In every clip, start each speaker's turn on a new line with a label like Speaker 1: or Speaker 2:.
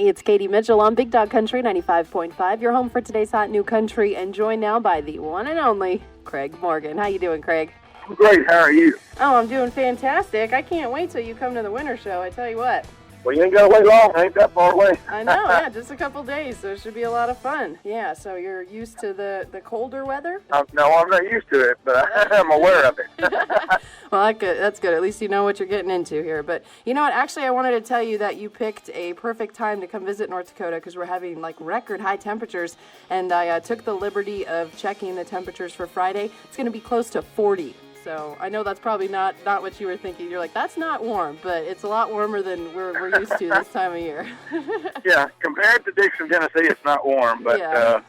Speaker 1: it's Katy Mitchell on Big Dog Country 95.5. You're home for today's hot new country, and joined now by the one and only Craig Morgan. How you doing, Craig?
Speaker 2: I'm great. How are you?
Speaker 1: Oh, I'm doing fantastic. I can't wait till you come to the winter show, I tell you what.
Speaker 2: Well, you ain't got to wait long. Ain't that far away.
Speaker 1: I know, yeah, just a couple days, so it should be a lot of fun. Yeah, so you're used to the colder weather?
Speaker 2: No, I'm not used to it, but I'm aware of it.
Speaker 1: Well, that's good. At least you know what you're getting into here. But you know what? Actually, I wanted to tell you that you picked a perfect time to come visit North Dakota because we're having like record high temperatures. And I took the liberty of checking the temperatures for Friday. It's going to be close to 40. So I know that's probably not what you were thinking. You're like, that's not warm, but it's a lot warmer than we're used to this time of year.
Speaker 2: Yeah, compared to Dixon, Tennessee, it's not warm, but
Speaker 1: yeah.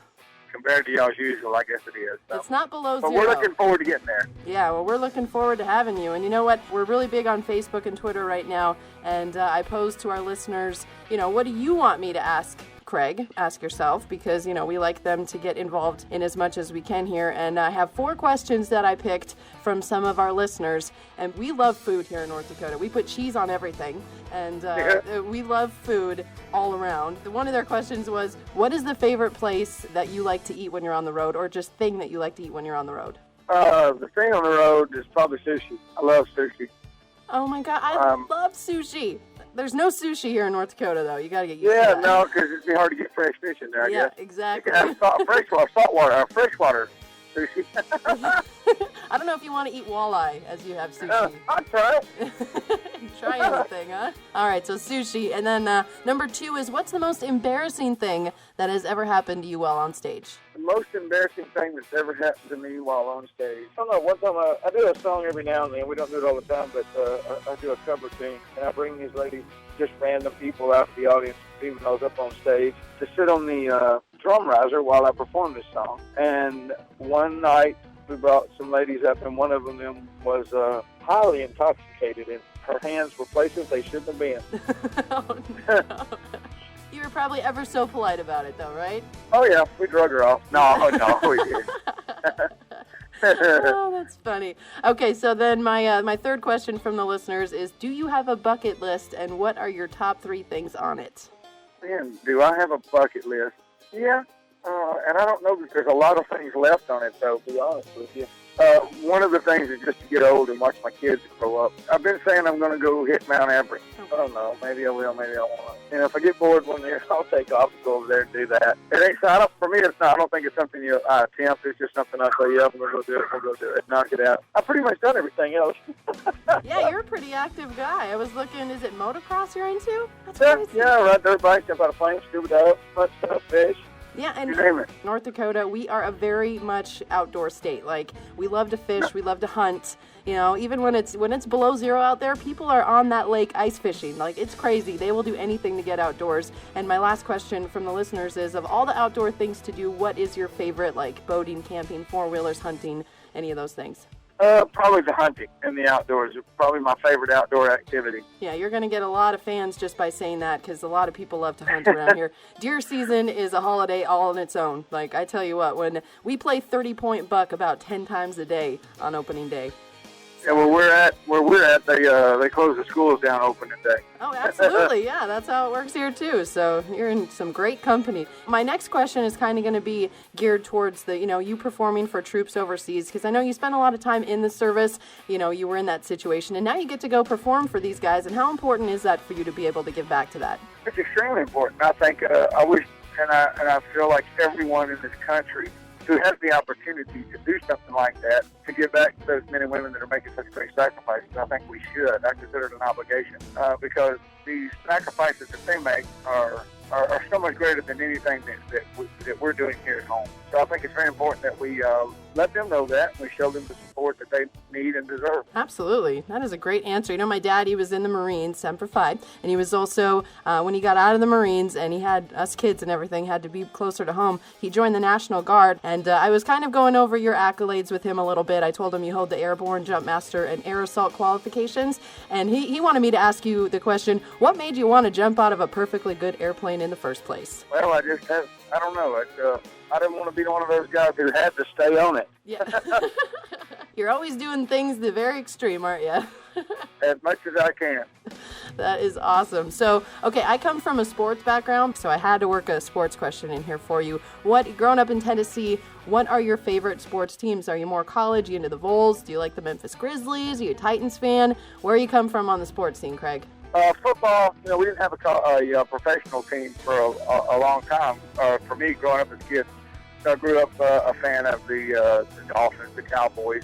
Speaker 2: Compared to y'all's usual, I guess it is. So.
Speaker 1: It's not below
Speaker 2: but
Speaker 1: 0.
Speaker 2: We're looking forward to getting there.
Speaker 1: Yeah, well, we're looking forward to having you. And you know what? We're really big on Facebook and Twitter right now. And I posed to our listeners, what do you want me to ask Craig? Ask yourself, because, we like them to get involved in as much as we can here. And I have 4 questions that I picked from some of our listeners. And we love food here in North Dakota. We put cheese on everything. And we love food all around. One of their questions was, what is the favorite place that you like to eat when you're on the road, or just thing that you like to eat when you're on the road?
Speaker 2: The thing on the road is probably sushi. I love sushi.
Speaker 1: Oh, my God, I love sushi. There's no sushi here in North Dakota, though. You got to get used to that.
Speaker 2: Yeah, no, because it'd be hard to get fresh fish in there, I guess.
Speaker 1: Yeah, exactly.
Speaker 2: You can have freshwater sushi.
Speaker 1: I don't know if you want to eat walleye as you have sushi.
Speaker 2: I'll try it.
Speaker 1: Try anything, huh? All right, so sushi. And then number 2 is, what's the most embarrassing thing that has ever happened to you while on stage?
Speaker 2: The most embarrassing thing that's ever happened to me while on stage. I don't know, one time I do a song every now and then. We don't do it all the time, but I do a cover thing, and I bring these ladies, just random people out of the audience, even though I was up on stage, to sit on the drum riser while I perform this song. And one night, we brought some ladies up, and one of them was highly intoxicated, and her hands were places they shouldn't have been.
Speaker 1: Oh, no. You were probably ever so polite about it, though, right?
Speaker 2: Oh, yeah, we drug her off. No, we did.
Speaker 1: Oh, that's funny. Okay, so then my third question from the listeners is, do you have a bucket list, and what are your top 3 things on it?
Speaker 2: Man, do I have a bucket list? Yeah, and I don't know that there's a lot of things left on it, though, to be honest with you. One of the things is just to get old and watch my kids grow up. I've been saying I'm going to go hit Mount Everest. I don't know. Maybe I will. Maybe I won't. And if I get bored one year, I'll take off and go over there and do that. It ain't. For me, it's not. I don't think it's something I attempt. It's just something I say, yeah, I'm going to go do it. We'll go do it. Knock it out. I've pretty much done everything else.
Speaker 1: Yeah, you're a pretty active guy. I was looking. Is it motocross you're into? That's crazy.
Speaker 2: Yeah, ride dirt bikes, jump out of planes, scuba dive, hunt stuff, fish.
Speaker 1: Yeah, and North Dakota, we are a very much outdoor state. Like, we love to fish, we love to hunt. Even when it's below 0 out there, people are on that lake ice fishing. Like, it's crazy. They will do anything to get outdoors. And my last question from the listeners is, of all the outdoor things to do, what is your favorite, like boating, camping, 4-wheelers, hunting, any of those things?
Speaker 2: Probably the hunting and the outdoors. It's probably my favorite outdoor activity.
Speaker 1: Yeah, you're going to get a lot of fans just by saying that, because a lot of people love to hunt around here. Deer season is a holiday all on its own. Like, I tell you what, when we play 30-point buck about 10 times a day on opening day.
Speaker 2: Yeah, where we're at, they close the schools down opening day.
Speaker 1: Oh, absolutely, yeah, that's how it works here too. So you're in some great company. My next question is kind of going to be geared towards the, you performing for troops overseas, because I know you spent a lot of time in the service. You were in that situation, and now you get to go perform for these guys. And how important is that for you to be able to give back to that?
Speaker 2: It's extremely important. I think I wish, and I feel like everyone in this country who has the opportunity to do something like that, to give back to those men and women that are making such great sacrifices. I think we should. I consider it an obligation because these sacrifices that they make are so much greater than anything that we're doing here at home. So I think it's very important that we let them know that, and we show them the support that they need and deserve.
Speaker 1: Absolutely. That is a great answer. My dad, he was in the Marines, Semper Fi, and he was also, when he got out of the Marines and he had us kids and everything, had to be closer to home, he joined the National Guard, and I was kind of going over your accolades with him a little bit. I told him you hold the Airborne Jump Master and Air Assault qualifications, and he wanted me to ask you the question, what made you want to jump out of a perfectly good airplane in the first place?
Speaker 2: Well, I don't know. I didn't want to be one of those guys who had to stay on it.
Speaker 1: Yeah. You're always doing things the very extreme, aren't you?
Speaker 2: As much as I can.
Speaker 1: That is awesome. So, okay, I come from a sports background, so I had to work a sports question in here for you. Growing up in Tennessee, what are your favorite sports teams? Are you more college? Are you into the Vols? Do you like the Memphis Grizzlies? Are you a Titans fan? Where you come from on the sports scene, Craig?
Speaker 2: Football, we didn't have a professional team for a long time. For me, growing up as a kid, I grew up a fan of the Dolphins, the Cowboys.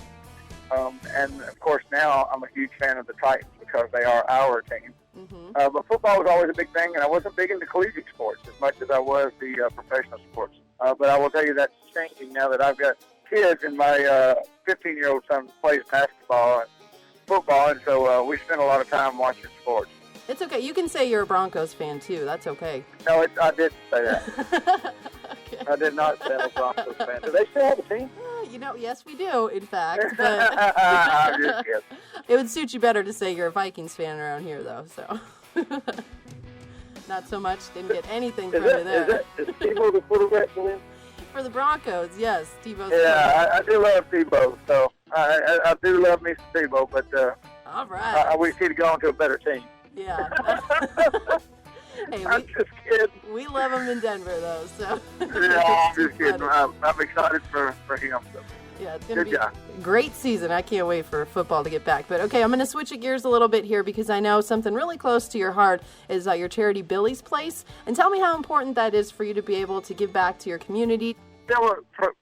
Speaker 2: And, of course, now I'm a huge fan of the Titans because they are our team. Mm-hmm. But football was always a big thing, and I wasn't big into collegiate sports as much as I was the professional sports. But I will tell you that's changing now that I've got kids, and my 15-year-old son plays basketball and football, and so we spend a lot of time watching sports.
Speaker 1: It's okay. You can say you're a Broncos fan, too. That's okay.
Speaker 2: No, I didn't say that.
Speaker 1: Okay.
Speaker 2: I did not say I'm a Broncos fan. Do they still have a team?
Speaker 1: Yes, we do, in fact. But
Speaker 2: I'm just kidding.
Speaker 1: It would suit you better to say you're a Vikings fan around here, though. So, not so much. Didn't get anything from you there.
Speaker 2: Is Tebow the quarterback for them?
Speaker 1: For the Broncos, yes. Tebow's
Speaker 2: I do love Tebow. So I do love me some Tebow, but
Speaker 1: all right.
Speaker 2: I wish he'd gone to a better team.
Speaker 1: Yeah. Hey,
Speaker 2: I'm just kidding.
Speaker 1: We love him in Denver, though. So.
Speaker 2: Yeah, I'm just kidding. I'm excited for him. So.
Speaker 1: Yeah, it's going to be a great season. I can't wait for football to get back. But, okay, I'm going to switch gears a little bit here because I know something really close to your heart is your charity Billy's Place. And tell me how important that is for you to be able to give back to your community.
Speaker 2: Yeah, well,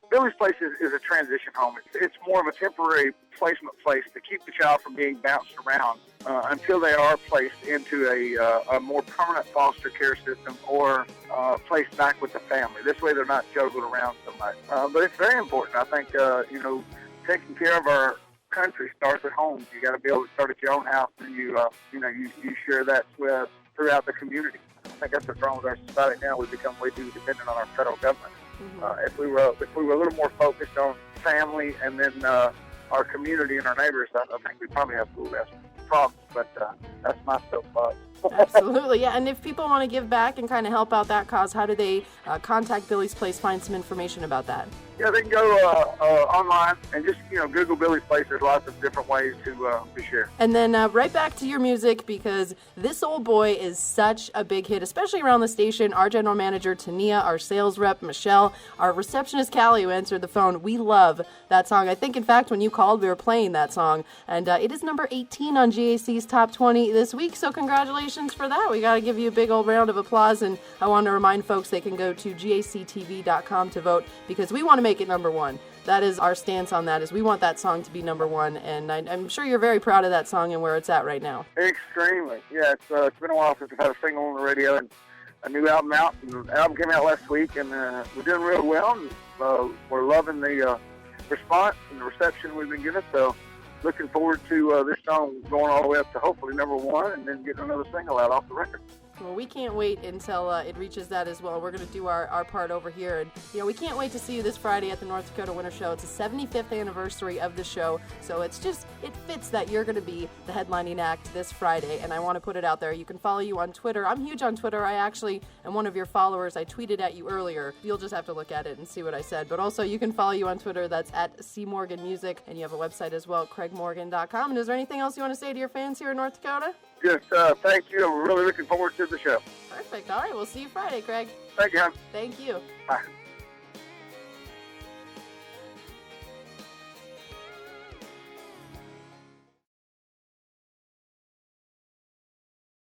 Speaker 2: Billy's Place is a transition home. It's more of a temporary placement place to keep the child from being bounced around until they are placed into a more permanent foster care system or placed back with the family. This way they're not juggled around so much. But it's very important. I think, taking care of our country starts at home. You got to be able to start at your own house, and you share that throughout the community. I think that's what's wrong with our society now. We've become way too dependent on our federal government. Mm-hmm. If we were a little more focused on family and then our community and our neighbors, I think we probably have a little less problems. But that's my soapbox.
Speaker 1: Absolutely, yeah. And if people want to give back and kind of help out that cause, how do they contact Billy's Place, find some information about that?
Speaker 2: Yeah, they can go online and just, Google Billy's Place. There's lots of different ways to share.
Speaker 1: And then right back to your music, because This Old Boy is such a big hit, especially around the station. Our general manager, Tania, our sales rep, Mitchel, our receptionist, Katy, who answered the phone, we love that song. I think, in fact, when you called, we were playing that song. And it is number 18 on GAC's Top 20 this week, so congratulations for that. We got to give you a big old round of applause, and I want to remind folks they can go to gactv.com to vote, because we want to make it number one. That is our stance on that, is we want that song to be number one, and I'm sure you're very proud of that song and where it's at right now.
Speaker 2: Extremely. Yeah, it's been a while since we've had a single on the radio and a new album out. And the album came out last week, and we're doing real well, and we're loving the response and the reception we've been given, so looking forward to this song going all the way up to hopefully number one and then getting another single out off the record.
Speaker 1: Well, we can't wait until it reaches that as well. We're going to do our part over here. And, we can't wait to see you this Friday at the North Dakota Winter Show. It's the 75th anniversary of the show. So it fits that you're going to be the headlining act this Friday. And I want to put it out there. You can follow you on Twitter. I'm huge on Twitter. I actually am one of your followers. I tweeted at you earlier. You'll just have to look at it and see what I said. But also you can follow you on Twitter. That's at CMorganMusic. And you have a website as well, CraigMorgan.com. And is there anything else you want to say to your fans here in North Dakota?
Speaker 2: Just thank you. I'm really looking forward to the show.
Speaker 1: Perfect. All right. We'll see you Friday, Craig.
Speaker 2: Thank you, hon.
Speaker 1: Thank you.
Speaker 2: Bye.